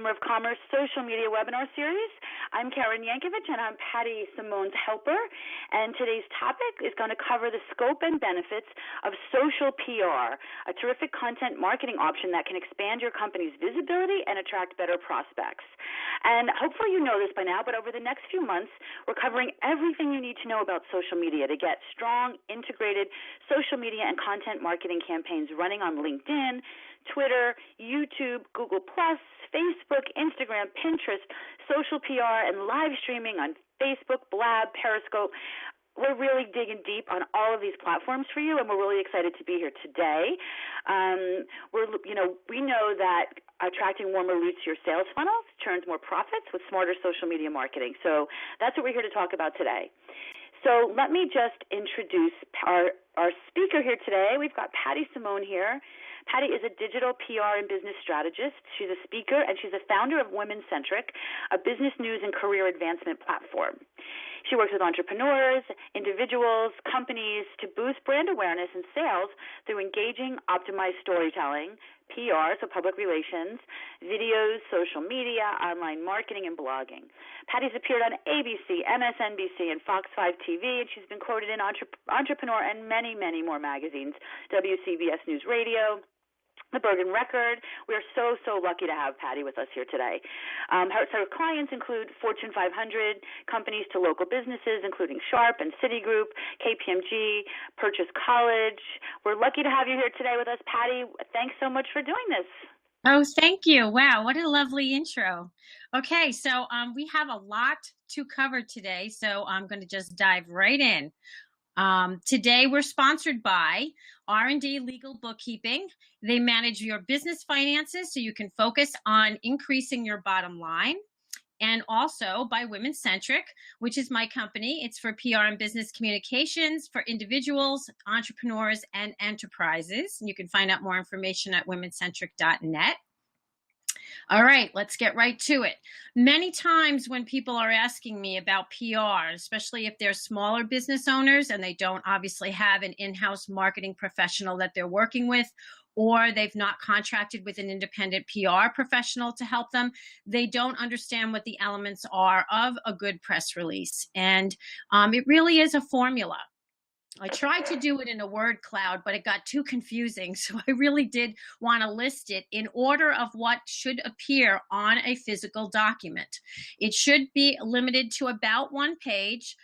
Chamber of Commerce social media webinar series. I'm Karen Yankovich, and I'm Patty Simone's helper. And today's topic is going to cover the scope and benefits of social PR, a terrific content marketing option that can expand your company's visibility and attract better prospects. And hopefully you know this by now, but over the next few months, we're covering everything you need to know about social media to get strong, integrated social media and content marketing campaigns running on LinkedIn, Twitter, YouTube, Google+, Facebook, Instagram, Pinterest, social PR, and live streaming on Facebook, Blab, Periscope. We're really digging deep on all of these platforms for you, and we're really excited to be here today. We know that attracting warmer leads to your sales funnels turns more profits with smarter social media marketing. So that's what we're here to talk about today. So let me just introduce our speaker here today. We've got Patty Simone here. Patty is a digital PR and business strategist. She's a speaker, and she's a founder of Womencentric, a business news and career advancement platform. She works with entrepreneurs, individuals, companies to boost brand awareness and sales through engaging, optimized storytelling, PR, so public relations, videos, social media, online marketing, and blogging. Patty's appeared on ABC, MSNBC, and Fox 5 TV, and she's been quoted in Entrepreneur and many, many more magazines, WCBS News Radio, The Bergen Record. We are so lucky to have Patty with us here today. Her clients include Fortune 500 companies to local businesses, including Sharp and Citigroup, KPMG, Purchase College. We're lucky to have you here today with us, Patty. Thanks so much for doing this. Oh, thank you. Wow, what a lovely intro. Okay, so we have a lot to cover today, so I'm going to just dive right in. Today, we're sponsored by R&D Legal Bookkeeping. They manage your business finances so you can focus on increasing your bottom line. And also by Womencentric, which is my company. It's for PR and business communications for individuals, entrepreneurs, and enterprises. And you can find out more information at womencentric.net. All right, let's get right to it. Many times when people are asking me about PR, especially if they're smaller business owners and they don't obviously have an in-house marketing professional that they're working with, or they've not contracted with an independent PR professional to help them, they don't understand what the elements are of a good press release. And it really is a formula. I tried to do it in a word cloud, but it got too confusing. So I really did want to list it in order of what should appear on a physical document. It should be limited to about one page.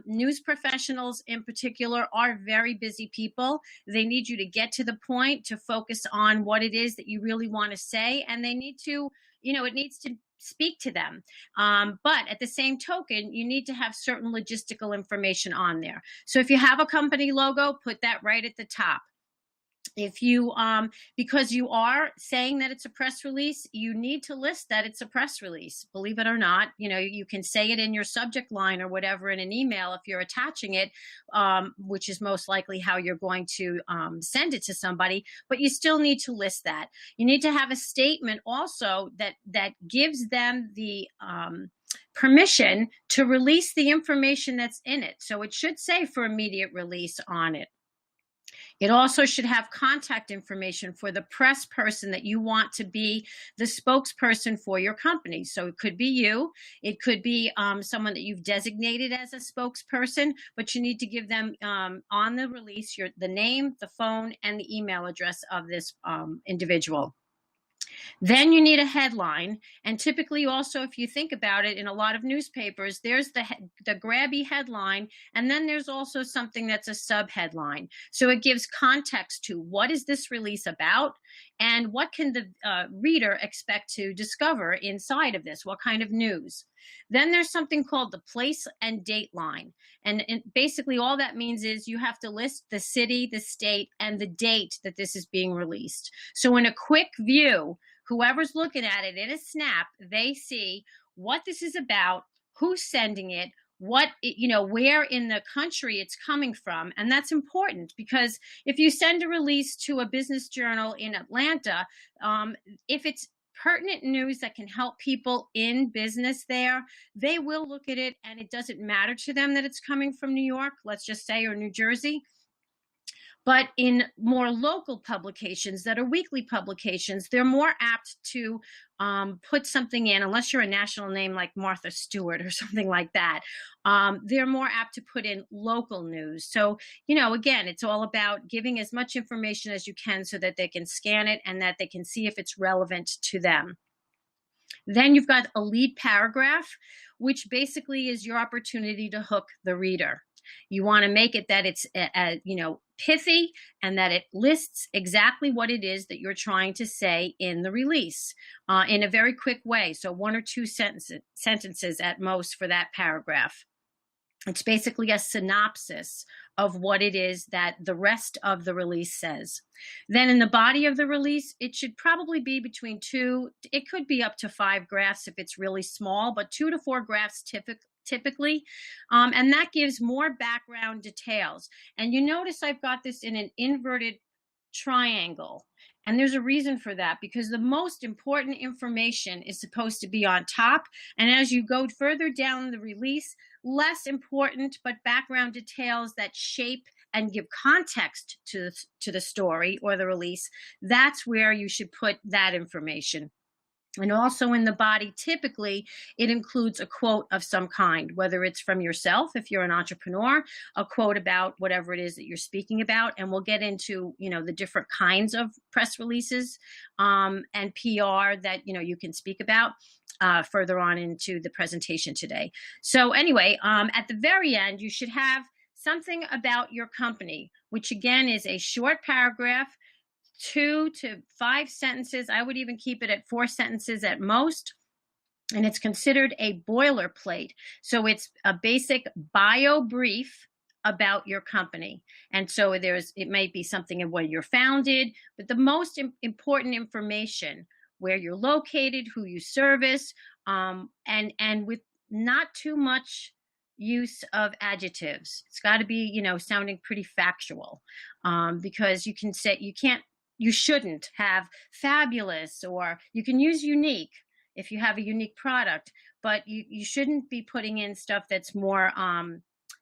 News professionals in particular are very busy people. They need you to get to the point, to focus on what it is that you really want to say, and they need to, it needs to speak to them. But at the same token, you need to have certain logistical information on there. So if you have a company logo, put that right at the top. If you, because you are saying that it's a press release, you need to list that it's a press release. Believe it or not, you can say it in your subject line or whatever in an email if you're attaching it, which is most likely how you're going to send it to somebody, but you still need to list that. You need to have a statement also that gives them the permission to release the information that's in it. So it should say for immediate release on it. It also should have contact information for the press person that you want to be the spokesperson for your company. So it could be you, it could be someone that you've designated as a spokesperson, but you need to give them on the release the name, the phone, and the email address of this individual. Then you need a headline, and typically also, if you think about it, in a lot of newspapers, there's the grabby headline, and then there's also something that's a sub-headline. So it gives context to what is this release about, and what can the reader expect to discover inside of this, what kind of news. Then there's something called the place and date line, and basically all that means is you have to list the city, the state, and the date that this is being released. So in a quick view, whoever's looking at it in a snap, they see what this is about, who's sending it, where in the country it's coming from. And that's important because if you send a release to a business journal in Atlanta, if it's pertinent news that can help people in business there, they will look at it, and it doesn't matter to them that it's coming from New York, let's just say, or New Jersey. But in more local publications that are weekly publications, they're more apt to put something in, unless you're a national name like Martha Stewart or something like that. They're more apt to put in local news. So, again, it's all about giving as much information as you can so that they can scan it and that they can see if it's relevant to them. Then you've got a lead paragraph, which basically is your opportunity to hook the reader. You want to make it that it's, pithy, and that it lists exactly what it is that you're trying to say in the release in a very quick way. So 1 or 2 sentences at most for that paragraph. It's basically a synopsis of what it is that the rest of the release says. Then in the body of the release, it should probably be between 2, it could be up to 5 graphs if it's really small, but 2 to 4 graphs typically. And that gives more background details. And you notice I've got this in an inverted triangle. And there's a reason for that, because the most important information is supposed to be on top. And as you go further down the release, less important, but background details that shape and give context to the story or the release, that's where you should put that information. And also in the body, typically, it includes a quote of some kind, whether it's from yourself, if you're an entrepreneur, a quote about whatever it is that you're speaking about. And we'll get into, the different kinds of press releases and PR that, you can speak about further on into the presentation today. So anyway, at the very end, you should have something about your company, which again is a short paragraph, 2 to 5 sentences. I would even keep it at 4 sentences at most. And it's considered a boilerplate. So it's a basic bio brief about your company. And so it might be something of when you're founded, but the most important information, where you're located, who you service, and with not too much use of adjectives. It's got to be, sounding pretty factual, because you shouldn't have fabulous, or you can use unique if you have a unique product, but you shouldn't be putting in stuff that's more,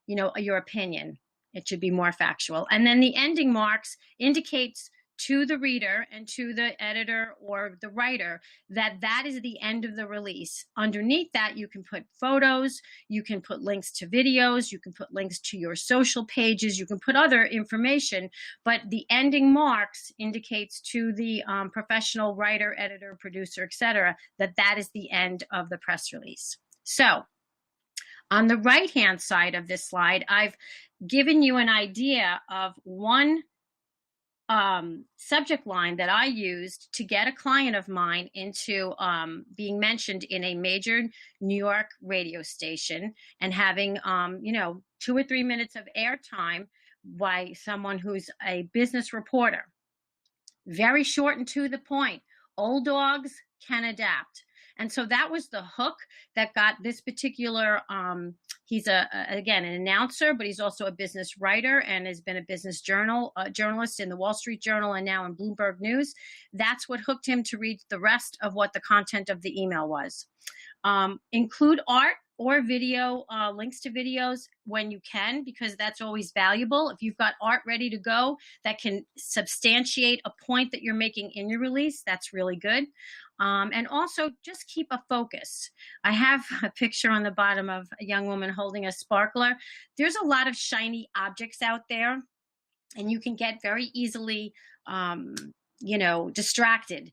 your opinion. It should be more factual. And then the ending marks indicates to the reader and to the editor or the writer that is the end of the release. Underneath that, you can put photos, you can put links to videos, you can put links to your social pages, you can put other information, but the ending marks indicates to the professional writer, editor, producer, etc., that is the end of the press release. So on the right-hand side of this slide, I've given you an idea of one subject line that I used to get a client of mine into being mentioned in a major New York radio station and having, 2 or 3 minutes of airtime by someone who's a business reporter. Very short and to the point. Old dogs can adapt. And so that was the hook that got this particular, he's again, an announcer, but he's also a business writer and has been a business journalist in the Wall Street Journal and now in Bloomberg News. That's what hooked him to read the rest of what the content of the email was. Include art or video, links to videos when you can, because that's always valuable. If you've got art ready to go that can substantiate a point that you're making in your release, that's really good. And also just keep a focus. I have a picture on the bottom of a young woman holding a sparkler. There's a lot of shiny objects out there, and you can get very easily, distracted.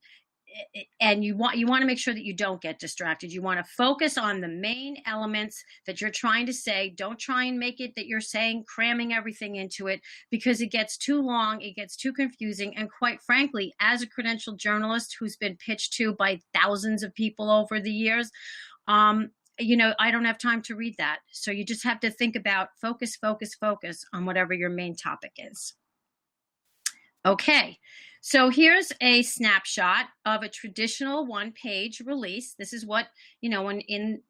And you want to make sure that you don't get distracted. You want to focus on the main elements that you're trying to say. Don't try and make it that you're saying, cramming everything into it, because it gets too long, it gets too confusing. And quite frankly, as a credentialed journalist who's been pitched to by thousands of people over the years, I don't have time to read that. So you just have to think about focus on whatever your main topic is. Okay. So here's a snapshot of a traditional one-page release. This is what, when in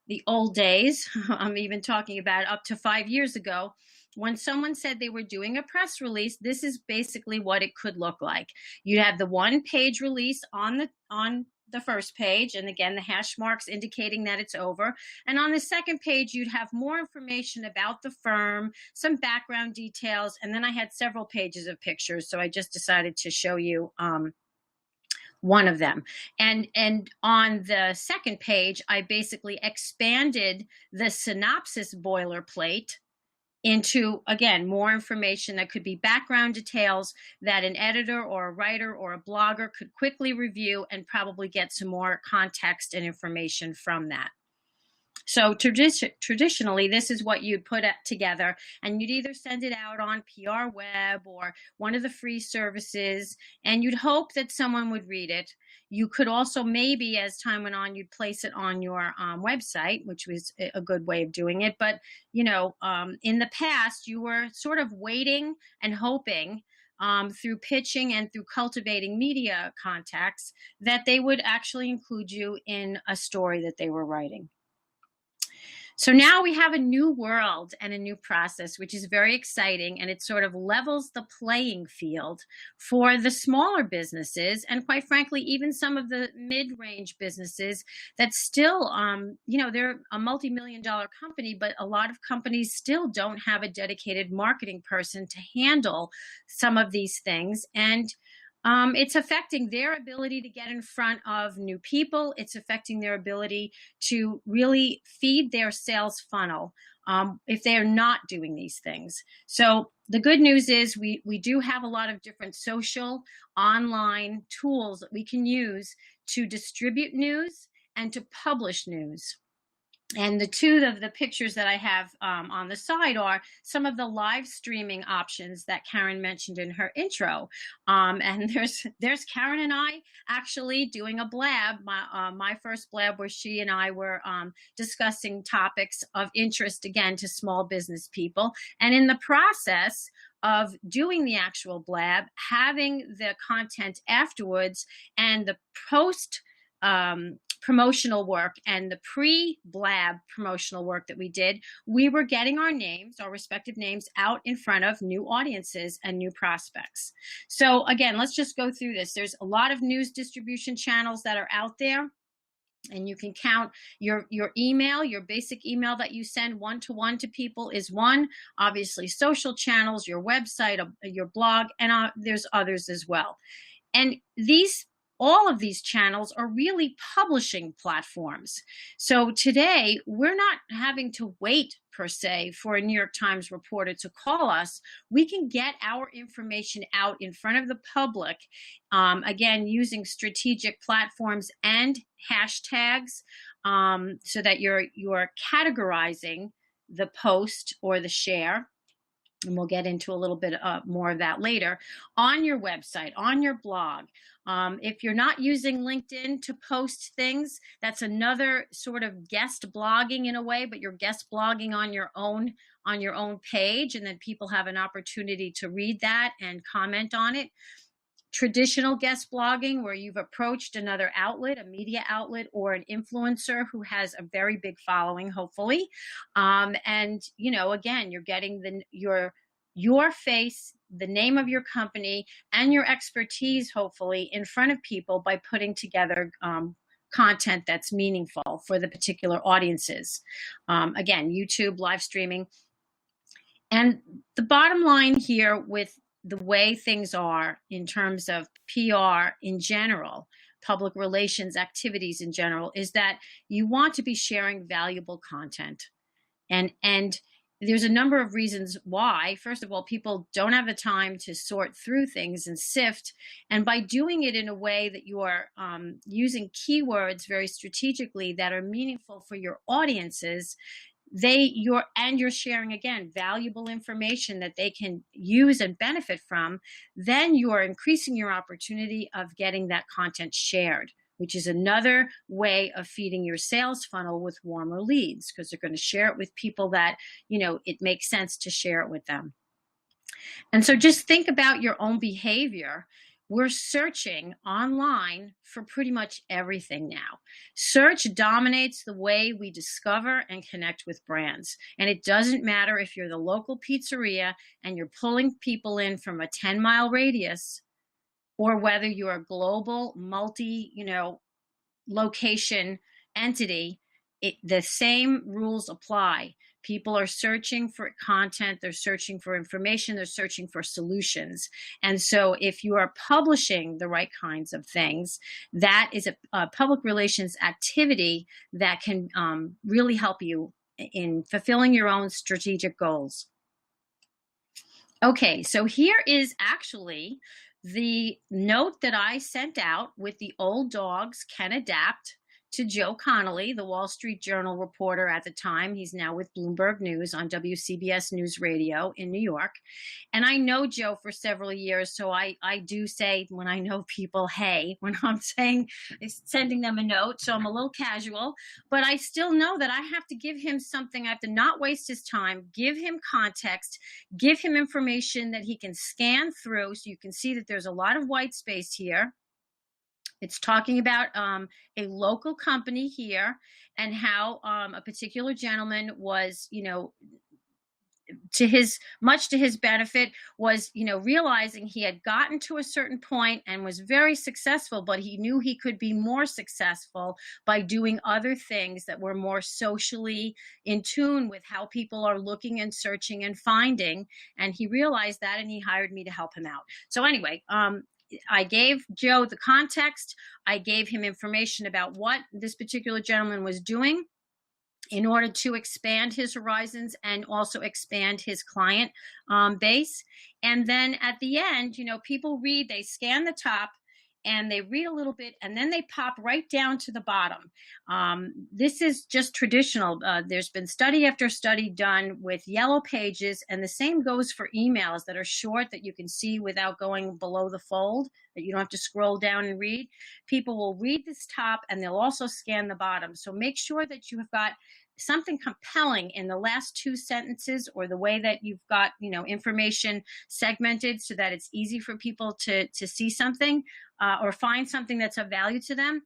the old days, I'm even talking about up to 5 years ago, when someone said they were doing a press release, this is basically what it could look like. You'd have the one-page release on the first page, and again, the hash marks indicating that it's over. And on the second page, you'd have more information about the firm, some background details, and then I had several pages of pictures, so I just decided to show you one of them. And on the second page, I basically expanded the synopsis boilerplate into, again, more information that could be background details that an editor or a writer or a blogger could quickly review and probably get some more context and information from that. So traditionally, this is what you'd put together, and you'd either send it out on PR Web or one of the free services, and you'd hope that someone would read it. You could also, maybe as time went on, you'd place it on your website, which was a good way of doing it. But, in the past, you were sort of waiting and hoping through pitching and through cultivating media contacts that they would actually include you in a story that they were writing. So now we have a new world and a new process, which is very exciting, and it sort of levels the playing field for the smaller businesses, and quite frankly, even some of the mid-range businesses that still, they're a multi-million-dollar company, but a lot of companies still don't have a dedicated marketing person to handle some of these things. And it's affecting their ability to get in front of new people. It's affecting their ability to really feed their sales funnel if they are not doing these things. So the good news is we do have a lot of different social online tools that we can use to distribute news and to publish news. And the two of the pictures that I have on the side are some of the live streaming options that Karen mentioned in her intro. And there's Karen and I actually doing a blab, my first blab, where she and I were discussing topics of interest, again, to small business people. And in the process of doing the actual blab, having the content afterwards and the post promotional work and the pre-blab promotional work that we did, we were getting our respective names out in front of new audiences and new prospects. So again, let's just go through this. There's a lot of news distribution channels that are out there, and you can count your email, your basic email that you send one-to-one to people is one. Obviously, social channels, your website, your blog, and there's others as well. And all of these channels are really publishing platforms. So today, we're not having to wait, per se, for a New York Times reporter to call us. We can get our information out in front of the public, again, using strategic platforms and hashtags, so that you're categorizing the post or the share. And we'll get into a little bit more of that later, on your website, on your blog. If you're not using LinkedIn to post things, that's another sort of guest blogging in a way, but you're guest blogging on your own page, and then people have an opportunity to read that and comment on it. Traditional guest blogging, where you've approached another outlet, a media outlet, or an influencer who has a very big following, hopefully. And, again, you're getting your face, the name of your company, and your expertise, hopefully, in front of people by putting together content that's meaningful for the particular audiences. Again, YouTube, live streaming. And the bottom line here with the way things are in terms of PR in general, public relations activities in general, is that you want to be sharing valuable content. And there's a number of reasons why. First of all, people don't have the time to sort through things and sift. And by doing it in a way that you are using keywords very strategically that are meaningful for your audiences, you're sharing, again, valuable information that they can use and benefit from, then you are increasing your opportunity of getting that content shared, which is another way of feeding your sales funnel with warmer leads, because they're going to share it with people that, it makes sense to share it with them. And so just think about your own behavior. We're searching online for pretty much everything now. Search dominates the way we discover and connect with brands. And it doesn't matter if you're the local pizzeria and you're pulling people in from a 10-mile radius, or whether you're a global, location entity, the same rules apply. People are searching for content, they're searching for information, they're searching for solutions. And so if you are publishing the right kinds of things, that is a public relations activity that can really help you in fulfilling your own strategic goals. Okay, so here is actually the note that I sent out with the Old Dogs Can Adapt to Joe Connolly, the Wall Street Journal reporter at the time. He's now with Bloomberg News on WCBS News Radio in New York. And I know Joe for several years, so I do say when I know people, hey, when I'm sending them a note, so I'm a little casual, but I still know that I have to give him something. I have to not waste his time, give him context, give him information that he can scan through, so you can see that there's a lot of white space here. It's talking about a local company here and how a particular gentleman was, much to his benefit, was, realizing he had gotten to a certain point and was very successful, but he knew he could be more successful by doing other things that were more socially in tune with how people are looking and searching and finding. And he realized that, and he hired me to help him out. So anyway, I gave Joe the context. I gave him information about what this particular gentleman was doing in order to expand his horizons and also expand his client base. And then at the end, people read, they scan the top and they read a little bit, and then they pop right down to the bottom. This is just traditional. There's been study after study done with yellow pages, and the same goes for emails that are short that you can see without going below the fold, that you don't have to scroll down and read. People will read this top, and they'll also scan the bottom. So make sure that you have got something compelling in the last two sentences, or the way that you've got, information segmented so that it's easy for people to see something or find something that's of value to them.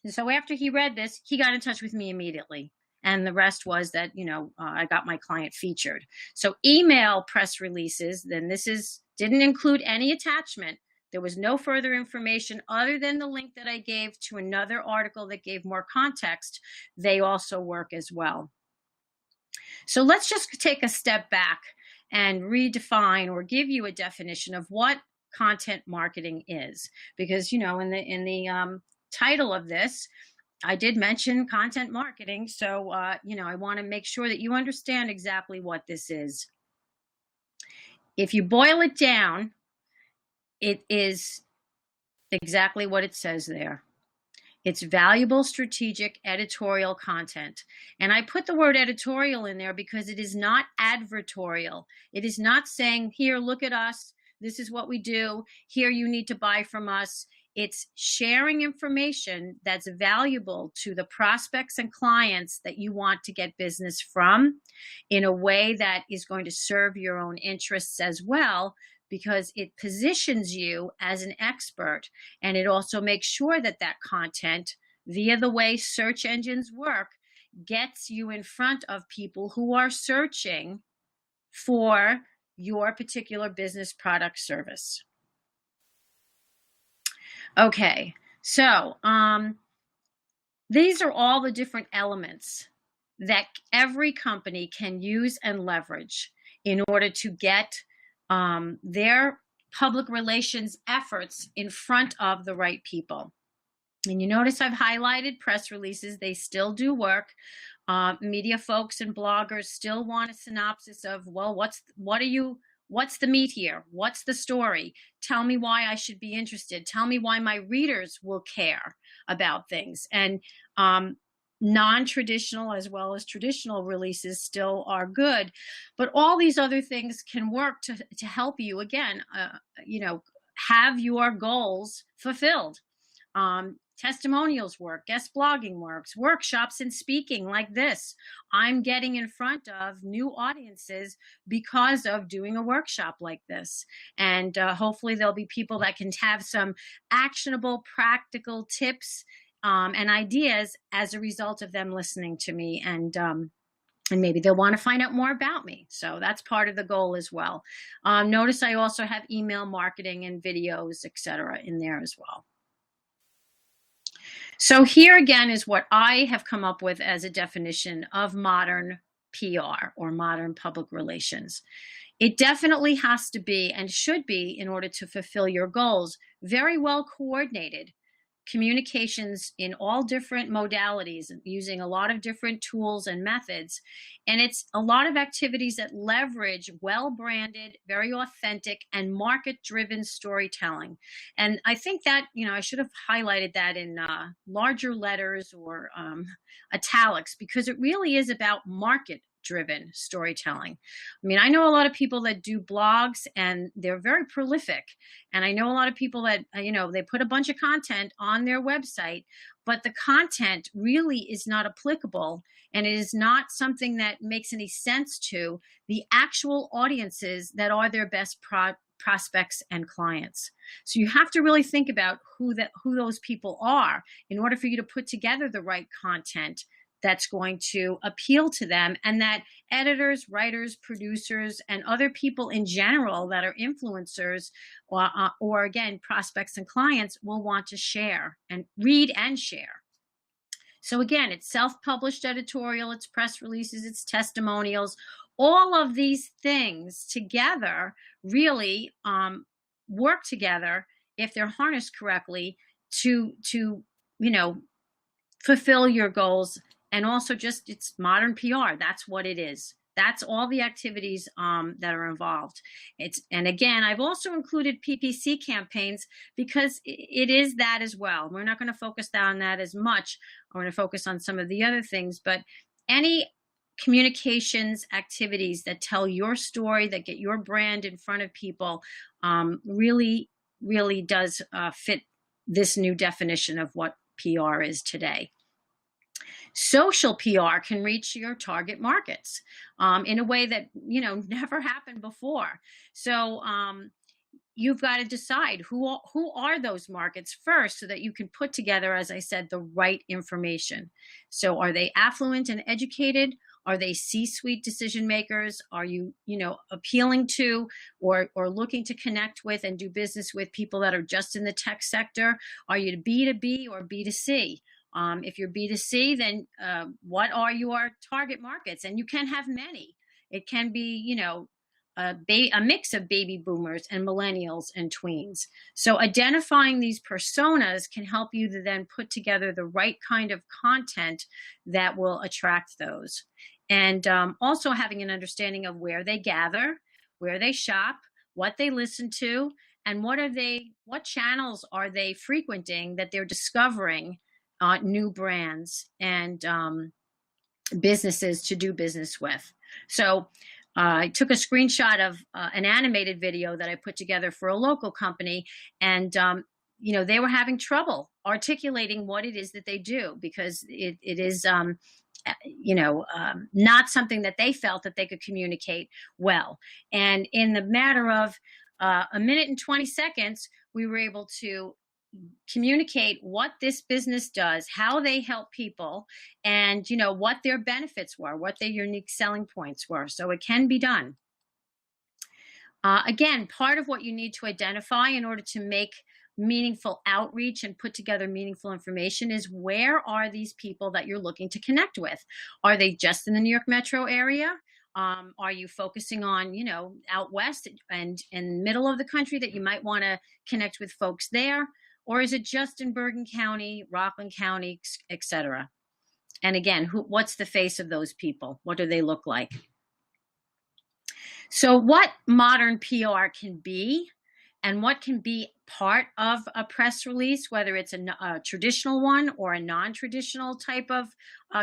And so after he read this, he got in touch with me immediately. And the rest was that, I got my client featured. So email press releases, then didn't include any attachment. There was no further information other than the link that I gave to another article that gave more context. They also work as well. So let's just take a step back and redefine or give you a definition of what content marketing is. Because, in the title of this, I did mention content marketing. So, I want to make sure that you understand exactly what this is. If you boil it down, it is exactly what it says there. It's valuable, strategic, editorial content. And I put the word editorial in there because it is not advertorial. It is not saying, here, look at us. This is what we do. Here, you need to buy from us. It's sharing information that's valuable to the prospects and clients that you want to get business from in a way that is going to serve your own interests as well, because it positions you as an expert, and it also makes sure that that content, via the way search engines work, gets you in front of people who are searching for your particular business, product, service. Okay, so these are all the different elements that every company can use and leverage in order to get their public relations efforts in front of the right people. And you notice I've highlighted press releases. They still do work. Media folks and bloggers still want a synopsis of, well, what's the meat here? What's the story? Tell me why I should be interested. Tell me why my readers will care about things. And non-traditional as well as traditional releases still are good, but all these other things can work to help you, again, have your goals fulfilled. Testimonials work, guest blogging works, workshops and speaking like this. I'm getting in front of new audiences because of doing a workshop like this. And hopefully there'll be people that can have some actionable, practical tips and ideas as a result of them listening to me, and maybe they'll want to find out more about me. So that's part of the goal as well. Notice I also have email marketing and videos, etc., in there as well. So here again is what I have come up with as a definition of modern PR or modern public relations. It definitely has to be and should be, in order to fulfill your goals, very well coordinated communications in all different modalities, using a lot of different tools and methods. And it's a lot of activities that leverage well-branded, very authentic, and market-driven storytelling. And I think that, I should have highlighted that in larger letters or italics, because it really is about market-driven storytelling. I mean, I know a lot of people that do blogs and they're very prolific. And I know a lot of people that, they put a bunch of content on their website, but the content really is not applicable, and it is not something that makes any sense to the actual audiences that are their best prospects and clients. So you have to really think about who those people are in order for you to put together the right content that's going to appeal to them, and that editors, writers, producers, and other people in general that are influencers or again, prospects and clients will want to share and read and share. So again, it's self-published editorial, it's press releases, it's testimonials. All of these things together really work together, if they're harnessed correctly, to fulfill your goals. And also just, it's modern PR. That's what it is. That's all the activities that are involved. And again, I've also included PPC campaigns because it is that as well. We're not going to focus on that as much. We're going to focus on some of the other things, but any communications activities that tell your story, that get your brand in front of people, really does fit this new definition of what PR is today. Social PR can reach your target markets in a way that, never happened before. So you've got to decide who are those markets first, so that you can put together, as I said, the right information. So are they affluent and educated? Are they C-suite decision makers? Are you, appealing to or looking to connect with and do business with people that are just in the tech sector? Are you B2B or B2C? If you're B2C, then what are your target markets? And you can have many. It can be, a mix of baby boomers and millennials and tweens. So identifying these personas can help you to then put together the right kind of content that will attract those. And also having an understanding of where they gather, where they shop, what they listen to, and what channels are they frequenting that they're discovering new brands and businesses to do business with. So I took a screenshot of an animated video that I put together for a local company, and they were having trouble articulating what it is that they do, because it is not something that they felt that they could communicate well. And in the matter of a minute and 20 seconds, we were able to communicate what this business does, how they help people, and what their benefits were, what their unique selling points were. So it can be done. Again, part of what you need to identify in order to make meaningful outreach and put together meaningful information is, where are these people that you're looking to connect with? Are they just in the New York metro area? Are you focusing on, out west and in middle of the country, that you might want to connect with folks there? Or is it just in Bergen County, Rockland County, etc.? And again, what's the face of those people? What do they look like? So what modern PR can be, and what can be part of a press release, whether it's a traditional one or a non-traditional type of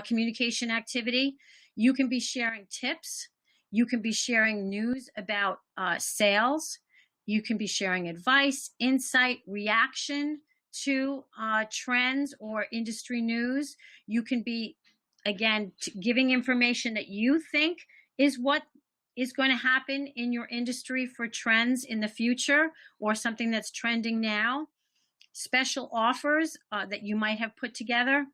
communication activity. You can be sharing tips. You can be sharing news about sales. You can be sharing advice, insight, reaction to trends or industry news. You can be, again, giving information that you think is what is going to happen in your industry for trends in the future, or something that's trending now. Special offers that you might have put together.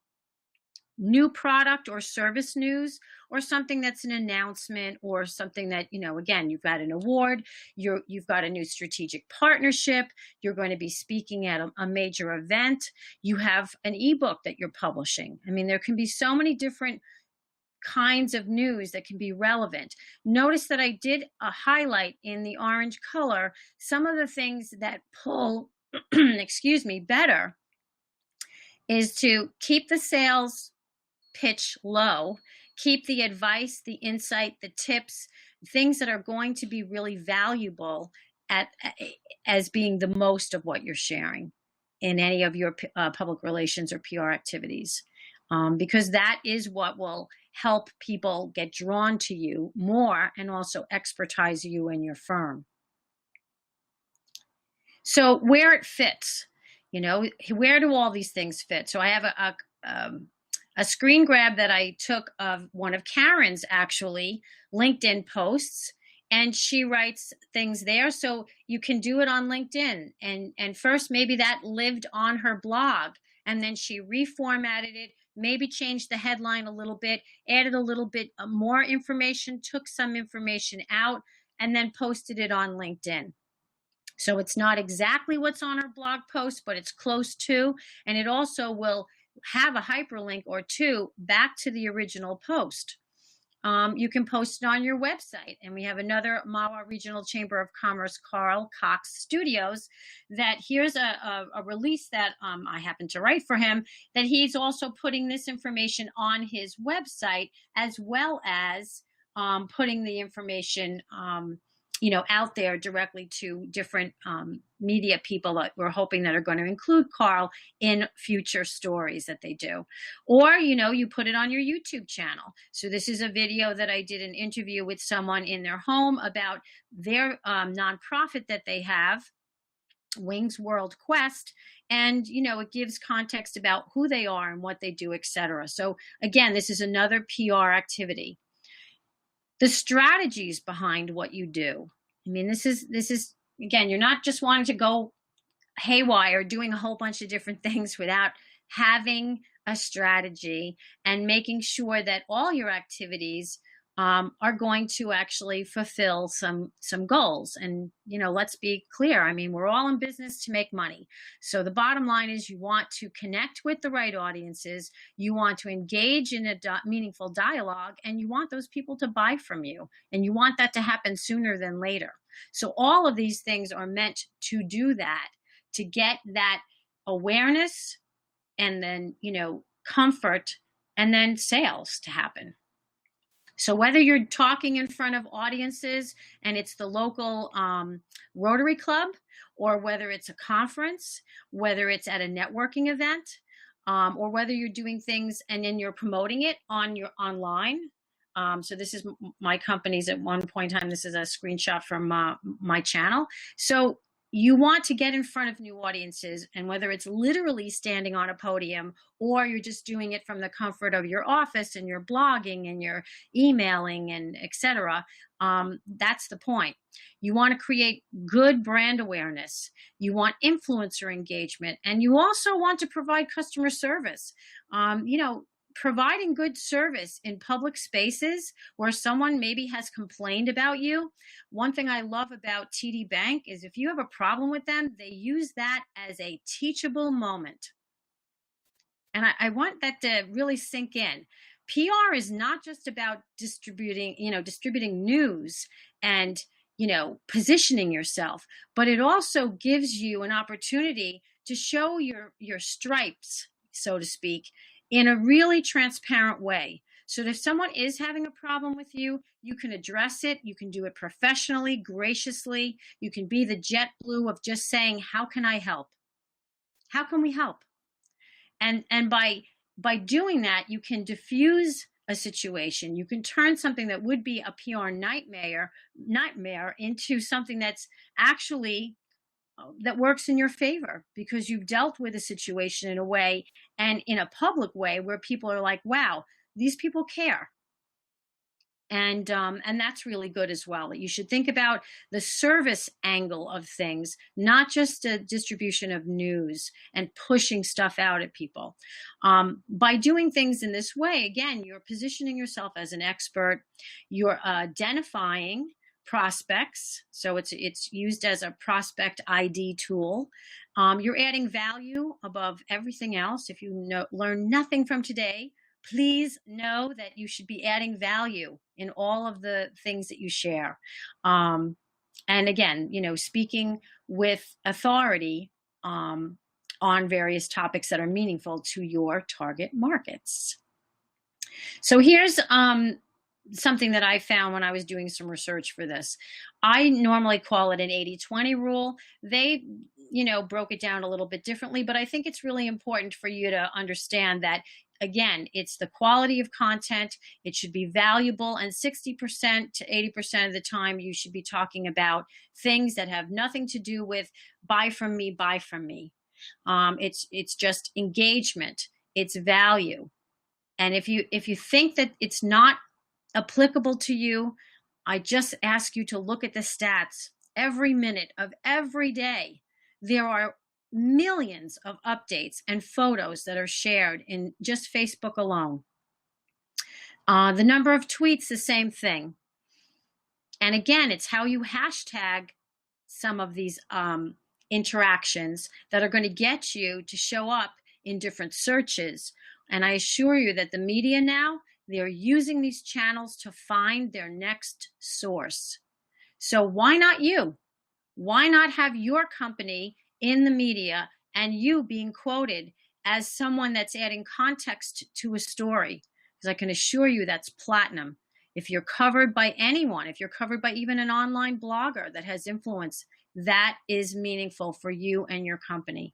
new product or service news, or something that's an announcement, or something that, again, you've got an award, you've got a new strategic partnership, you're going to be speaking at a major event, you have an ebook that you're publishing. I mean, there can be so many different kinds of news that can be relevant. Notice that I did highlight in the orange color some of the things that pull, excuse me, better, is to keep the sales pitch low, keep the advice, the insight, the tips, things that are going to be really valuable as being the most of what you're sharing in any of your public relations or PR activities, because that is what will help people get drawn to you more and also expertise you and your firm. So where it fits, where do all these things fit? So I have a screen grab that I took of one of Karen's actually LinkedIn posts, and she writes things there. So you can do it on LinkedIn. And first, maybe that lived on her blog, and then she reformatted it, maybe changed the headline a little bit, added a little bit more information, took some information out, and then posted it on LinkedIn. So it's not exactly what's on her blog post, but it's close to, and it also will have a hyperlink or two back to the original post. You can post it on your website. And we have another Mahwah Regional Chamber of Commerce, Carl Cox Studios, that here's a release that I happen to write for him, that he's also putting this information on his website, as well as putting the information out there directly to different media people that we're hoping that are going to include Carl in future stories that they do. Or, you put it on your YouTube channel. So this is a video that I did an interview with someone in their home about their nonprofit that they have, Wings World Quest, and it gives context about who they are and what they do, etc. So again, this is another PR activity. The strategies behind what you do. I mean, this is again, you're not just wanting to go haywire, doing a whole bunch of different things without having a strategy and making sure that all your activities are going to actually fulfill some goals. And, let's be clear. I mean, we're all in business to make money. So the bottom line is you want to connect with the right audiences. You want to engage in a meaningful dialogue, and you want those people to buy from you. And you want that to happen sooner than later. So all of these things are meant to do that, to get that awareness and then, comfort and then sales to happen. So whether you're talking in front of audiences and it's the local Rotary Club, or whether it's a conference, whether it's at a networking event, or whether you're doing things and then you're promoting it on your online. So this is my company's at one point in time. This is a screenshot from my channel. So you want to get in front of new audiences, and whether it's literally standing on a podium or you're just doing it from the comfort of your office and you're blogging and you're emailing and etc., that's the point. You want to create good brand awareness. You want influencer engagement, and you also want to provide customer service. Providing good service in public spaces where someone maybe has complained about you. One thing I love about TD Bank is if you have a problem with them, they use that as a teachable moment. And I want that to really sink in. PR is not just about distributing news and, positioning yourself, but it also gives you an opportunity to show your stripes, so to speak, in a really transparent way. So that if someone is having a problem with you, you can address it. You can do it professionally, graciously. You can be the jet blue of just saying, how can I help? How can we help? And by doing that, you can diffuse a situation. You can turn something that would be a PR nightmare into something that's actually that works in your favor, because you've dealt with a situation in a way and in a public way where people are like, wow, these people care. And that's really good as well. You should think about the service angle of things, not just a distribution of news and pushing stuff out at people. By doing things in this way, again, you're positioning yourself as an expert. You're identifying prospects, so it's used as a prospect ID tool. You're adding value above everything else. If you learn nothing from today, please know that you should be adding value in all of the things that you share. And again, speaking with authority on various topics that are meaningful to your target markets. So here's something that I found when I was doing some research for this. I normally call it an 80-20 rule. They, broke it down a little bit differently, but I think it's really important for you to understand that, again, it's the quality of content. It should be valuable, and 60% to 80% of the time you should be talking about things that have nothing to do with buy from me, buy from me. It's just engagement. It's value. And if you think that it's not applicable to you, I just ask you to look at the stats. Every minute of every day, there are millions of updates and photos that are shared in just Facebook alone. The number of tweets, the same thing. And again, it's how you hashtag some of these interactions that are going to get you to show up in different searches. And I assure you that the media now, they're using these channels to find their next source. So why not you? Why not have your company in the media and you being quoted as someone that's adding context to a story? Because I can assure you that's platinum. If you're covered by anyone, if you're covered by even an online blogger that has influence, that is meaningful for you and your company.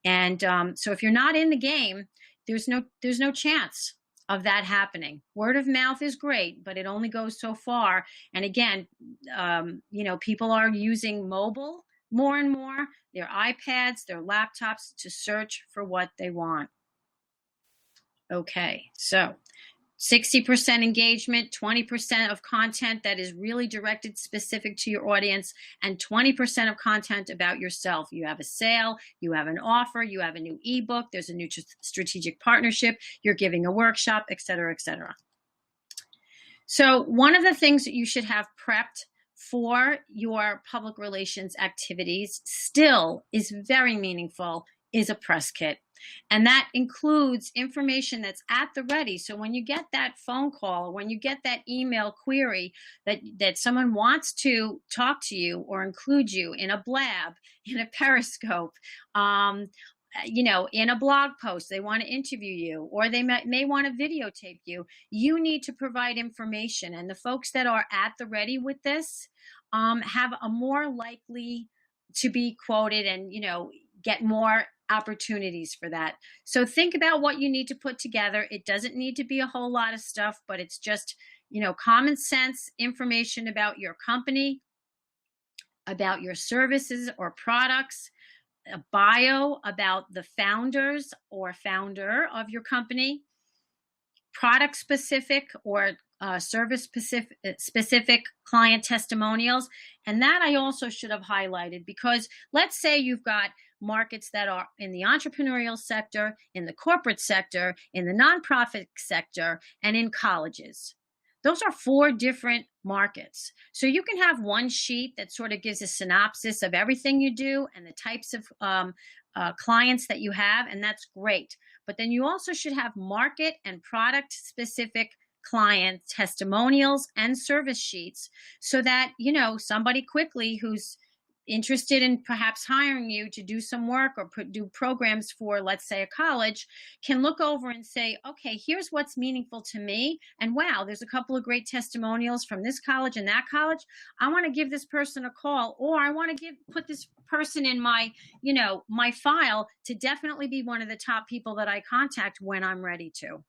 And so if you're not in the game, there's no chance of that happening. Word of mouth is great, but it only goes so far. And again, people are using mobile more and more, their iPads, their laptops, to search for what they want. Okay, so 60% engagement, 20% of content that is really directed specific to your audience, and 20% of content about yourself. You have a sale, you have an offer, you have a new ebook, there's a new strategic partnership, you're giving a workshop, et cetera, et cetera. So one of the things that you should have prepped for your public relations activities still is very meaningful is a press kit. And that includes information that's at the ready. So when you get that phone call, when you get that email query that someone wants to talk to you or include you in a blab, in a Periscope, in a blog post, they want to interview you, or they may want to videotape you, you need to provide information. And the folks that are at the ready with this have a more likely to be quoted and, get more opportunities for that. So think about what you need to put together. It doesn't need to be a whole lot of stuff, but it's just, common sense information about your company, about your services or products, a bio about the founders or founder of your company, product specific or service specific client testimonials. And that I also should have highlighted, because let's say you've got markets that are in the entrepreneurial sector, in the corporate sector, in the nonprofit sector, and in colleges. Those are 4 different markets. So you can have one sheet that sort of gives a synopsis of everything you do and the types of clients that you have, and that's great. But then you also should have market and product specific client testimonials and service sheets, so that, somebody quickly who's interested in perhaps hiring you to do some work or do programs for, let's say, a college, can look over and say, okay, here's what's meaningful to me. And wow, there's a couple of great testimonials from this college and that college. I want to give this person a call, or I want to put this person in my, my file to definitely be one of the top people that I contact when I'm ready to.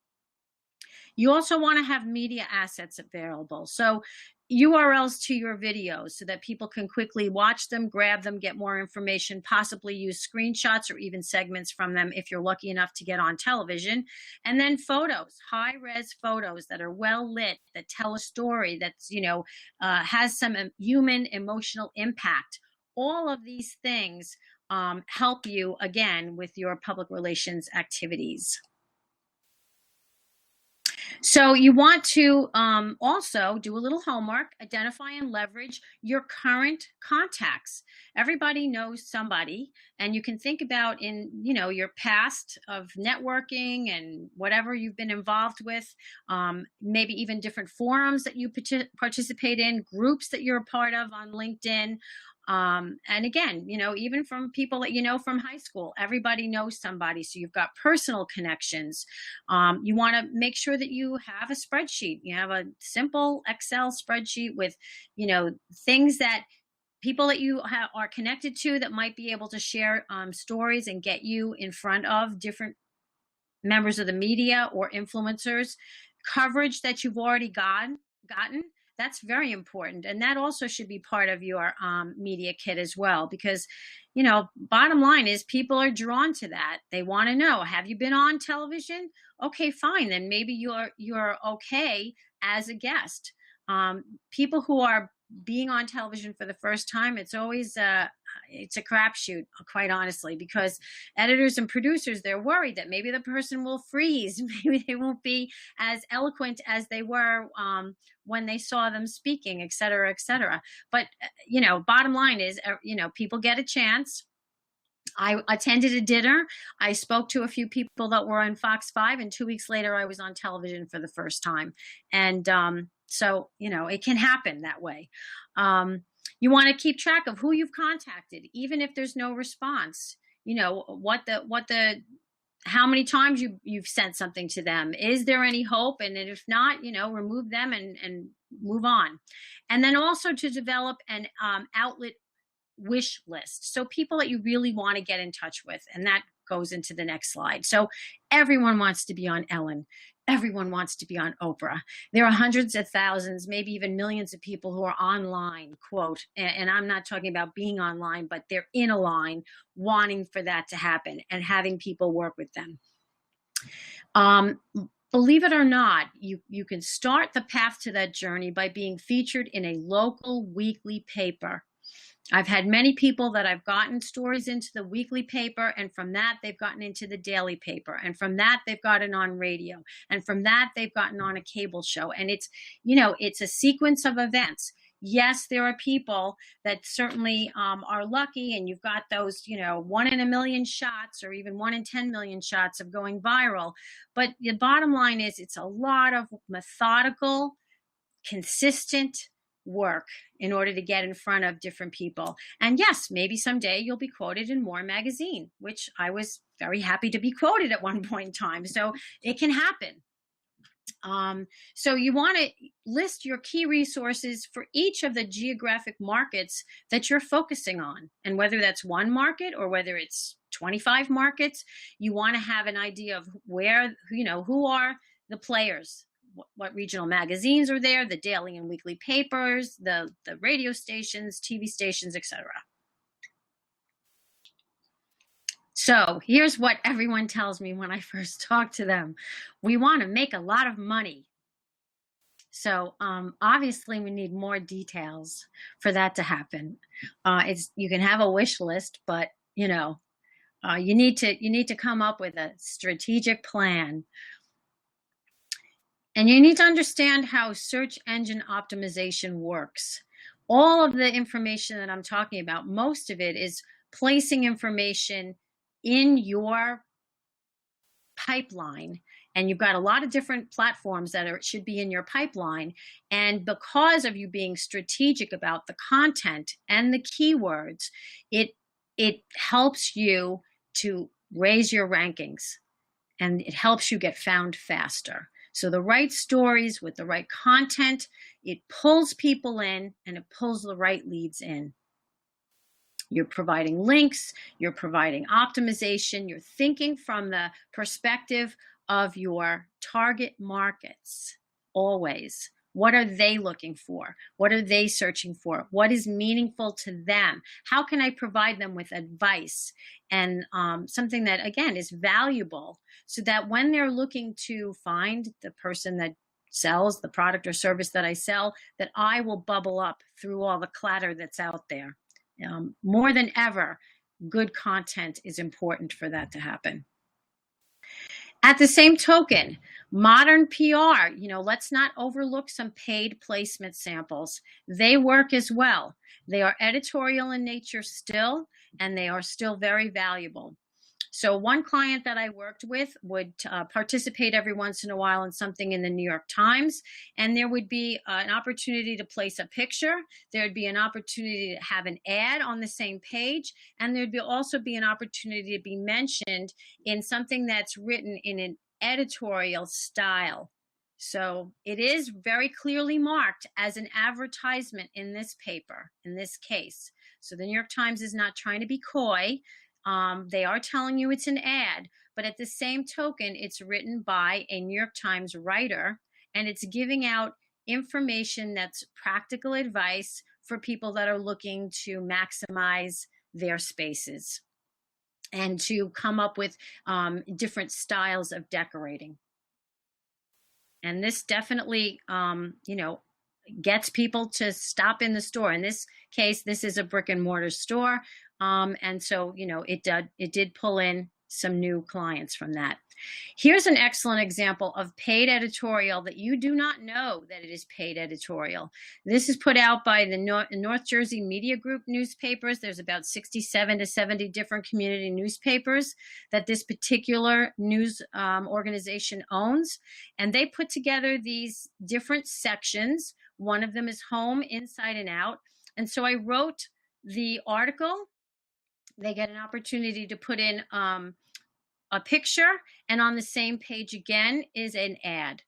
You also want to have media assets available. So URLs to your videos so that people can quickly watch them, grab them, get more information, possibly use screenshots or even segments from them if you're lucky enough to get on television. And then photos, high-res photos that are well lit, that tell a story, that's, has some human emotional impact. All of these things help you, again, with your public relations activities. So you want to also do a little homework, identify and leverage your current contacts. Everybody knows somebody, and you can think about in, your past of networking and whatever you've been involved with, maybe even different forums that you participate in, groups that you're a part of on LinkedIn. And again, even from people that from high school, everybody knows somebody. So you've got personal connections. You want to make sure that you have a spreadsheet. You have a simple Excel spreadsheet with, things that people that you are connected to that might be able to share stories and get you in front of different members of the media or influencers, coverage that you've already gotten. That's very important. And that also should be part of your media kit as well, because, bottom line is people are drawn to that. They want to know, have you been on television? Okay, fine. Then maybe you're okay as a guest. People who are being on television for the first time, it's always it's a crapshoot, quite honestly, because editors and producers, they're worried that maybe the person will freeze, maybe they won't be as eloquent as they were when they saw them speaking, et cetera, et cetera. But bottom line is, people get a chance. I attended a dinner. I spoke to a few people that were on Fox 5, and 2 weeks later, I was on television for the first time. And so, it can happen that way. You want to keep track of who you've contacted, even if there's no response. How many times you've sent something to them. Is there any hope? And if not, remove them and move on. And then also to develop an outlet wish list. So people that you really want to get in touch with. And that goes into the next slide. So everyone wants to be on Ellen. Everyone wants to be on Oprah. There are hundreds of thousands, maybe even millions of people who are online, quote, and I'm not talking about being online, but they're in a line wanting for that to happen and having people work with them. Believe it or not, you can start the path to that journey by being featured in a local weekly paper. I've had many people that I've gotten stories into the weekly paper, and from that, they've gotten into the daily paper. And from that, they've gotten on radio. And from that, they've gotten on a cable show. And it's, it's a sequence of events. Yes, there are people that certainly are lucky, and you've got those, 1 in a million shots or even 1 in 10 million shots of going viral. But the bottom line is it's a lot of methodical, consistent work in order to get in front of different people. And yes, maybe someday you'll be quoted in More magazine, which I was very happy to be quoted at one point in time. So it can happen. So you want to list your key resources for each of the geographic markets that you're focusing on. And whether that's one market or whether it's 25 markets, you want to have an idea of where, who are the players. What regional magazines are there, the daily and weekly papers, the radio stations, TV stations, etc. So here's what everyone tells me when I first talk to them. We want to make a lot of money. So obviously we need more details for that to happen. You can have a wish list, but you need to come up with a strategic plan. And you need to understand how search engine optimization works. All of the information that I'm talking about, most of it is placing information in your pipeline. And you've got a lot of different platforms that should be in your pipeline. And because of you being strategic about the content and the keywords, it helps you to raise your rankings, and it helps you get found faster. So the right stories with the right content, it pulls people in and it pulls the right leads in. You're providing links, you're providing optimization, you're thinking from the perspective of your target markets, always. What are they looking for? What are they searching for? What is meaningful to them? How can I provide them with advice and something that, again, is valuable, so that when they're looking to find the person that sells the product or service that I sell, that I will bubble up through all the clatter that's out there. More than ever, good content is important for that to happen. At the same token, modern PR, let's not overlook some paid placement samples. They work as well. They are editorial in nature still, and they are still very valuable. So one client that I worked with would participate every once in a while in something in the New York Times, and there would be an opportunity to place a picture. There would be an opportunity to have an ad on the same page, and there'd also be an opportunity to be mentioned in something that's written in an editorial style. So it is very clearly marked as an advertisement in this paper, in this case. So the New York Times is not trying to be coy. They are telling you it's an ad, but at the same token, it's written by a New York Times writer, and it's giving out information that's practical advice for people that are looking to maximize their spaces and to come up with different styles of decorating. And this definitely, gets people to stop in the store. In this case, this is a brick and mortar store. And so, it did pull in some new clients from that. Here's an excellent example of paid editorial that you do not know that it is paid editorial. This is put out by the North Jersey Media Group newspapers. There's about 67 to 70 different community newspapers that this particular news organization owns. And they put together these different sections. One of them is home, inside and out. And so I wrote the article. They get an opportunity to put in a picture, and on the same page again is an ad.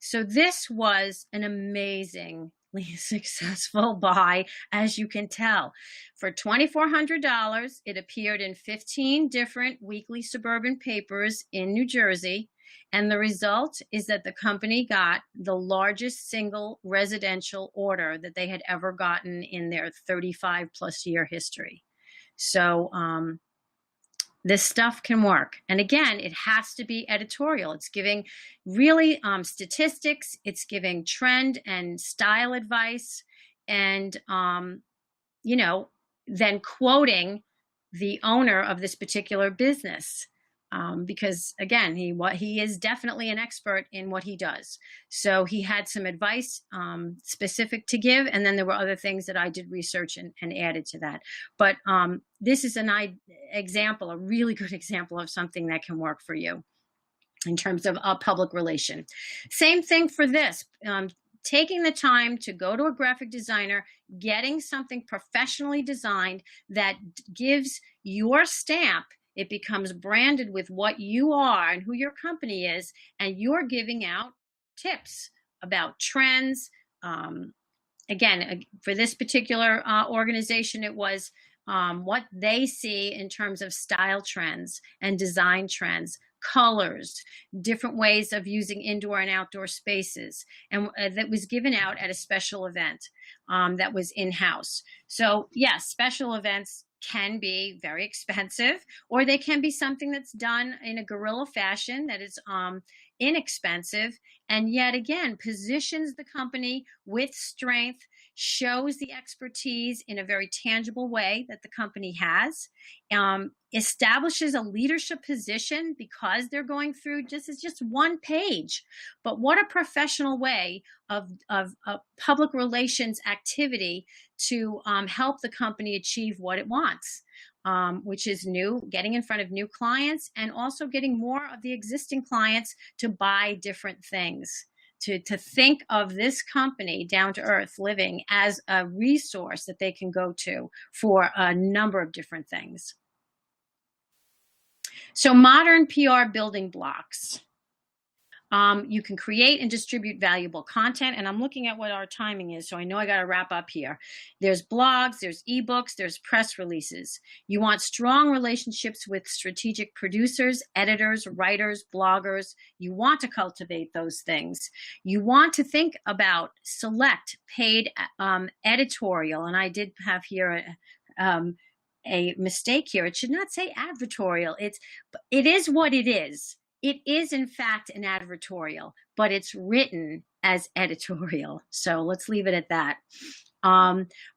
So this was an amazingly successful buy, as you can tell. For $2,400, it appeared in 15 different weekly suburban papers in New Jersey. And the result is that the company got the largest single residential order that they had ever gotten in their 35 plus year history. So this stuff can work. And again, it has to be editorial. It's giving really statistics. It's giving trend and style advice, and, then quoting the owner of this particular business. Because again, he is definitely an expert in what he does. So he had some advice specific to give, and then there were other things that I did research and added to that. But this is a really good example of something that can work for you in terms of public relation. Same thing for this. Taking the time to go to a graphic designer, getting something professionally designed that gives your stamp. It becomes branded with what you are and who your company is, and you're giving out tips about trends. Again, for this particular organization, it was what they see in terms of style trends and design trends, colors, different ways of using indoor and outdoor spaces, and that was given out at a special event that was in-house. So yes, special events can be very expensive, or they can be something that's done in a guerrilla fashion that is inexpensive, and yet again positions the company with strength, shows the expertise in a very tangible way that the company has, establishes a leadership position because they're going through just one page. But what a professional way of public relations activity to help the company achieve what it wants, which is getting in front of new clients, and also getting more of the existing clients to buy different things. To think of this company, Down to Earth Living, as a resource that they can go to for a number of different things. So modern PR building blocks. You can create and distribute valuable content. And I'm looking at what our timing is, so I know I got to wrap up here. There's blogs, there's ebooks, there's press releases. You want strong relationships with strategic producers, editors, writers, bloggers. You want to cultivate those things. You want to think about select paid editorial. And I did have here a mistake here. It should not say advertorial. It is what it is. It is, in fact, an advertorial, but it's written as editorial. So let's leave it at that.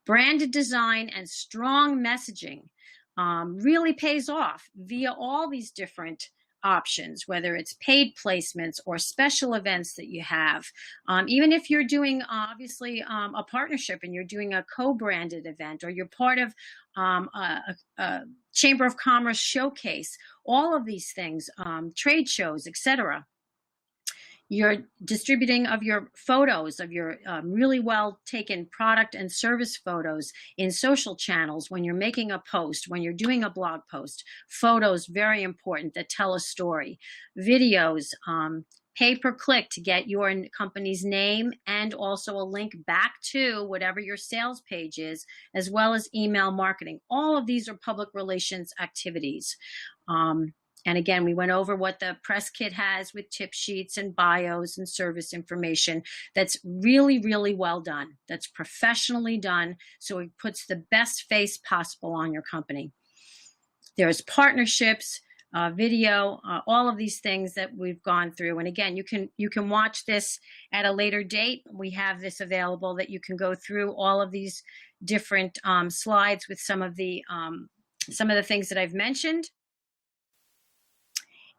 Branded design and strong messaging really pays off via all these different options, whether it's paid placements or special events that you have. Even if you're doing, obviously, a partnership and you're doing a co-branded event, or you're part of a Chamber of Commerce showcase, all of these things, trade shows, etc. You're distributing of your photos, of your really well taken product and service photos in social channels when you're making a post, when you're doing a blog post. Photos, very important, that tell a story. Videos, pay per click to get your company's name and also a link back to whatever your sales page is, as well as email marketing. All of these are public relations activities. And again, we went over what the press kit has with tip sheets and bios and service information. That's really, really well done. That's professionally done. So it puts the best face possible on your company. There's partnerships, video, all of these things that we've gone through. And again, you can watch this at a later date. We have this available that you can go through all of these different slides with some of the things that I've mentioned.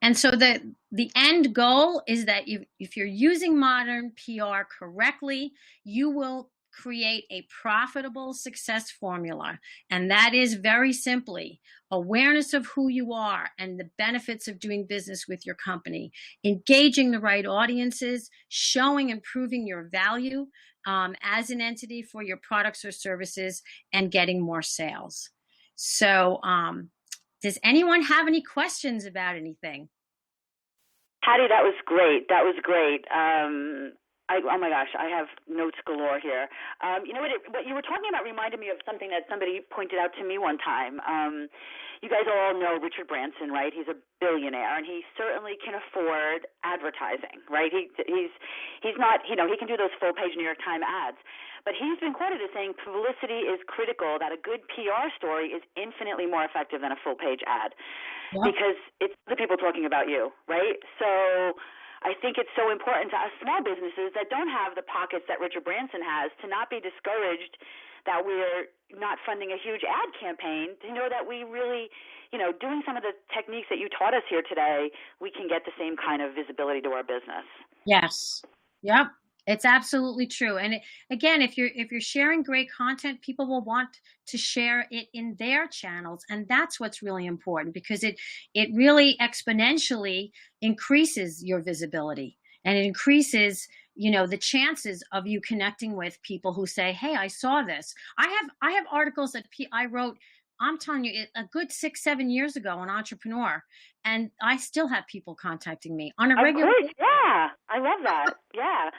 And so the end goal is that if you're using modern PR correctly, you will create a profitable success formula. And that is very simply awareness of who you are and the benefits of doing business with your company, engaging the right audiences, showing and proving your value as an entity for your products or services, and getting more sales. So, does anyone have any questions about anything? Patty, that was great. That was great. Oh my gosh, I have notes galore here. You know what you were talking about reminded me of something that somebody pointed out to me one time. You guys all know Richard Branson, right? He's a billionaire, and he certainly can afford advertising, right? He's not, he can do those full-page New York Times ads. But he's been quoted as saying publicity is critical, that a good PR story is infinitely more effective than a full-page ad. Yep. Because it's the people talking about you, right? So I think it's so important to us small businesses that don't have the pockets that Richard Branson has to not be discouraged that we're not funding a huge ad campaign, to know that we really, doing some of the techniques that you taught us here today, we can get the same kind of visibility to our business. Yes. Yep. It's absolutely true. And again, if you're sharing great content, people will want to share it in their channels. And that's what's really important, because it really exponentially increases your visibility, and it increases, the chances of you connecting with people who say, hey, I saw this. I have articles that I wrote, I'm telling you, a good 6-7 years ago, on Entrepreneur, and I still have people contacting me on a regular basis. Yeah, I love that. Yeah.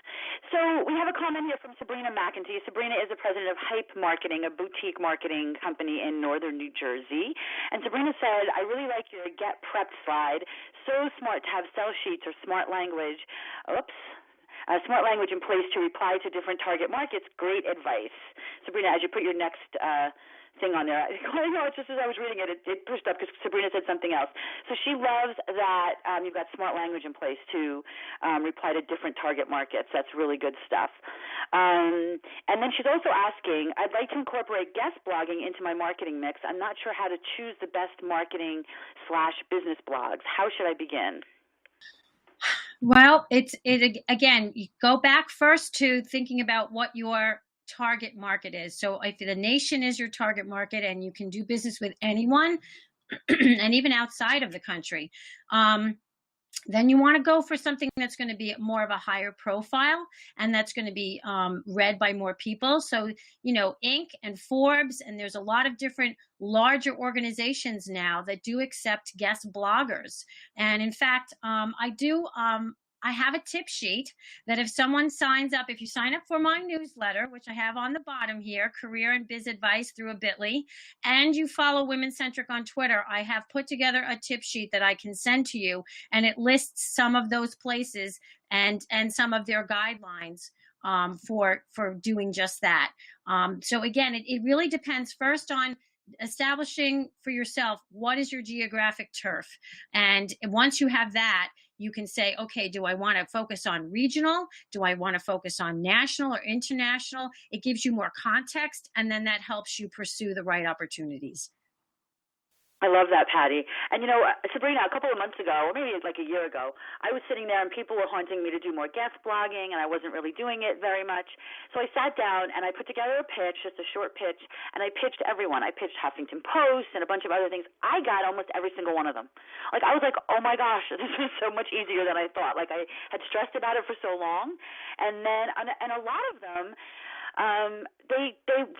So we have a comment here from Sabrina McEntee. Sabrina is the president of Hype Marketing, a boutique marketing company in northern New Jersey. And Sabrina said, I really like your Get Prepped slide. So smart to have sell sheets or smart language. Smart language in place to reply to different target markets. Great advice. Sabrina, as you put your next thing on there, it's just as I was reading it, it pushed up because Sabrina said something else. So she loves that you've got smart language in place to reply to different target markets. That's really good stuff. And then she's also asking, I'd like to incorporate guest blogging into my marketing mix. I'm not sure how to choose the best marketing/business blogs. How should I begin? Well, again, you go back first to thinking about what your target market is. So if the nation is your target market and you can do business with anyone and even outside of the country, then you want to go for something that's going to be more of a higher profile and that's going to be read by more people. So, Inc. and Forbes, and there's a lot of different larger organizations now that do accept guest bloggers. And in fact, I do I have a tip sheet that if someone signs up, if you sign up for my newsletter, which I have on the bottom here, career and biz advice through a bit.ly, and you follow Womencentric on Twitter, I have put together a tip sheet that I can send to you, and it lists some of those places and some of their guidelines for doing just that. So again, it really depends first on establishing for yourself what is your geographic turf, and once you have that, you can say, okay, do I want to focus on regional? Do I want to focus on national or international? It gives you more context, and then that helps you pursue the right opportunities. I love that, Patty. And, Sabrina, a couple of months ago, or maybe like a year ago, I was sitting there and people were haunting me to do more guest blogging, and I wasn't really doing it very much. So I sat down and I put together a pitch, just a short pitch, and I pitched everyone. I pitched Huffington Post and a bunch of other things. I got almost every single one of them. Like, I was like, oh my gosh, this was so much easier than I thought. Like, I had stressed about it for so long. And then, and a lot of them, they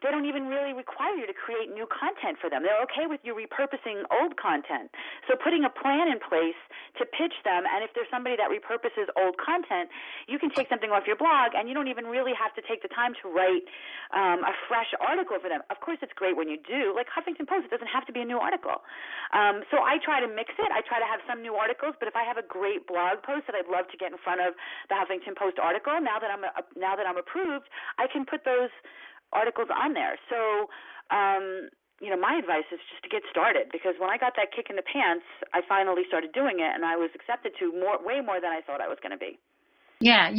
don't even really require you to create new content for them. They're okay with you repurposing old content. So putting a plan in place to pitch them, and if there's somebody that repurposes old content, you can take something off your blog, and you don't even really have to take the time to write a fresh article for them. Of course, it's great when you do. Like Huffington Post, it doesn't have to be a new article. So I try to mix it. I try to have some new articles, but if I have a great blog post that I'd love to get in front of the Huffington Post article, now that I'm approved, I can put those articles on there. So, my advice is just to get started, because when I got that kick in the pants, I finally started doing it, and I was accepted to way more than I thought I was going to be. Yeah.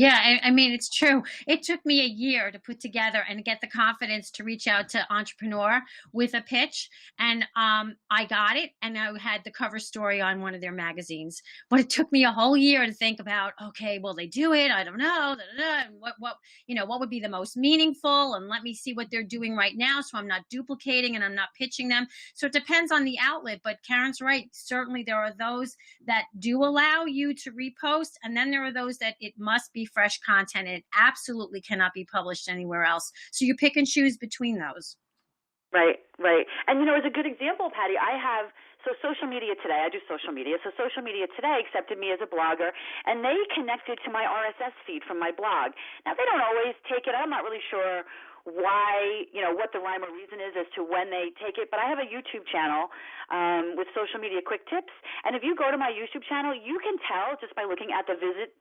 I mean, it's true. It took me a year to put together and get the confidence to reach out to Entrepreneur with a pitch. And I got it. And I had the cover story on one of their magazines. But it took me a whole year to think about, okay, will they do it? I don't know. And what would be the most meaningful? And let me see what they're doing right now, so I'm not duplicating and I'm not pitching them. So it depends on the outlet. But Karen's right. Certainly there are those that do allow you to repost. And then there are those that it must be fresh content. It absolutely cannot be published anywhere else. So you pick and choose between those. Right. And, as a good example, Patty, Social Media Today, I do social media. So Social Media Today accepted me as a blogger, and they connected to my RSS feed from my blog. Now, they don't always take it. I'm not really sure why, what the rhyme or reason is as to when they take it, but I have a YouTube channel with Social Media Quick Tips, and if you go to my YouTube channel, you can tell just by looking at the visit,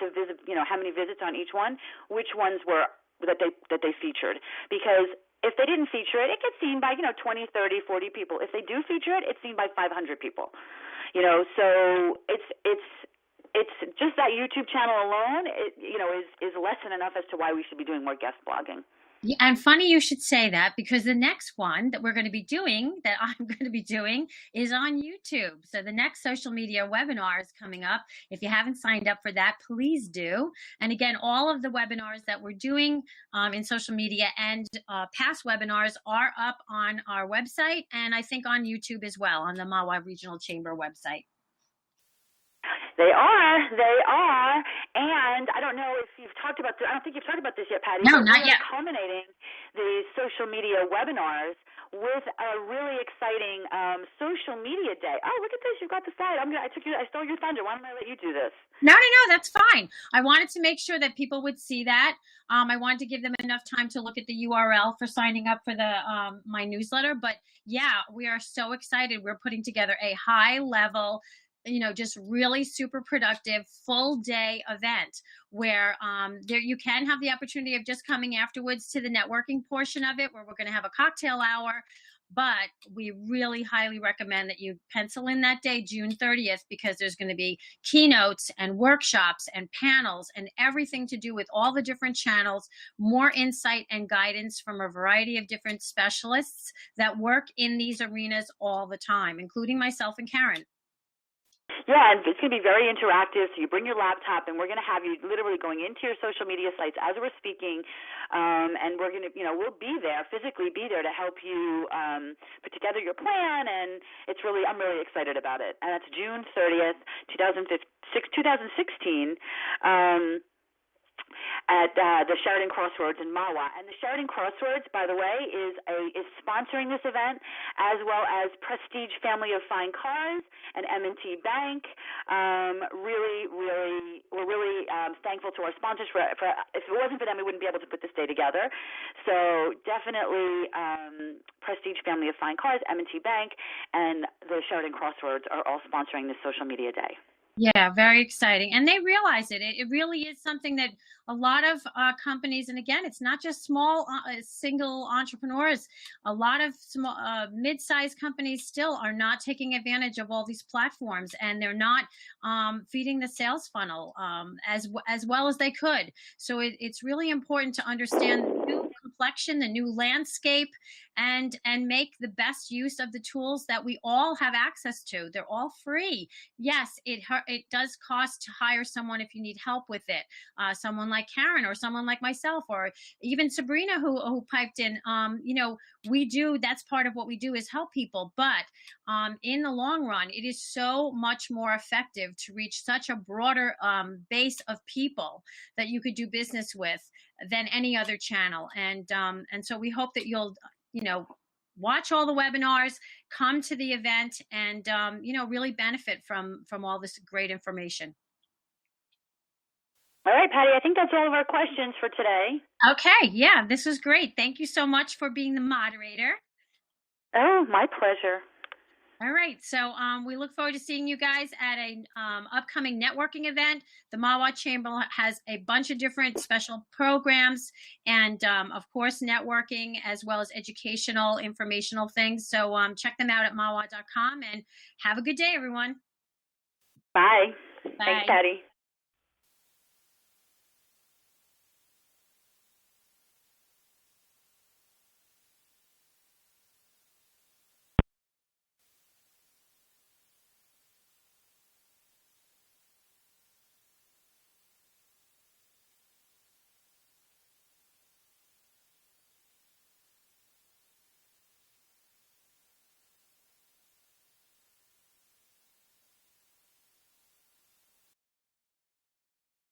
how many visits on each one, which ones were that they featured, because if they didn't feature it, it gets seen by 20, 30, 40 people. If they do feature it, it's seen by 500 people. So it's just that YouTube channel alone, is lesson enough as to why we should be doing more guest blogging. Yeah, and funny you should say that, because the next one that I'm going to be doing is on YouTube. So the next social media webinar is coming up. If you haven't signed up for that, please do. And again, all of the webinars that we're doing in social media and past webinars are up on our website, and I think on YouTube as well, on the Mahwah Regional Chamber website. They are, and I don't know if you've talked about this. I don't think you've talked about this yet, Patty. No, not yet. We're culminating the social media webinars with a really exciting social media day. Oh, look at this! You've got the slide. I stole your thunder. Why don't I let you do this? No, that's fine. I wanted to make sure that people would see that. I wanted to give them enough time to look at the URL for signing up for the my newsletter. But yeah, we are so excited. We're putting together a high level, just really super productive full day event where there you can have the opportunity of just coming afterwards to the networking portion of it, where we're going to have a cocktail hour. But we really highly recommend that you pencil in that day, June 30th, because there's going to be keynotes and workshops and panels and everything to do with all the different channels, more insight and guidance from a variety of different specialists that work in these arenas all the time, including myself and Karen. Yeah, and it's going to be very interactive. So you bring your laptop, and we're going to have you literally going into your social media sites as we're speaking, and we're going to, we'll be there, physically be there to help you put together your plan. And I'm really excited about it. And that's June 30th, 2016. at the Sheridan Crossroads in Mahwah. And the Sheridan Crossroads, by the way, is sponsoring this event, as well as Prestige Family of Fine Cars and M&T Bank. We're really thankful to our sponsors. For if it wasn't for them, we wouldn't be able to put this day together. So definitely Prestige Family of Fine Cars, M&T Bank, and the Sheridan Crossroads are all sponsoring this social media day. Yeah, very exciting. And they realize it. It really is something that a lot of companies, and again, it's not just small single entrepreneurs. A lot of small, mid-sized companies still are not taking advantage of all these platforms, and they're not feeding the sales funnel as well as they could. So it's really important to understand the new complexion, the new landscape, and make the best use of the tools that we all have access to. They're all free. Yes, it does cost to hire someone if you need help with it. Someone like Karen, or someone like myself, or even Sabrina who piped in. That's part of what we do, is help people. But in the long run, it is so much more effective to reach such a broader base of people that you could do business with than any other channel. And so we hope that you'll watch all the webinars, come to the event, and really benefit from all this great information. All right, Patty, I think that's all of our questions for today. Okay, yeah, this was great. Thank you so much for being the moderator. Oh, my pleasure. All right, so we look forward to seeing you guys at a upcoming networking event. The Mahwah Chamber has a bunch of different special programs, and of course, networking, as well as educational, informational things. So check them out at mahwah.com, and have a good day, everyone. Bye. Bye. Thanks, Patty.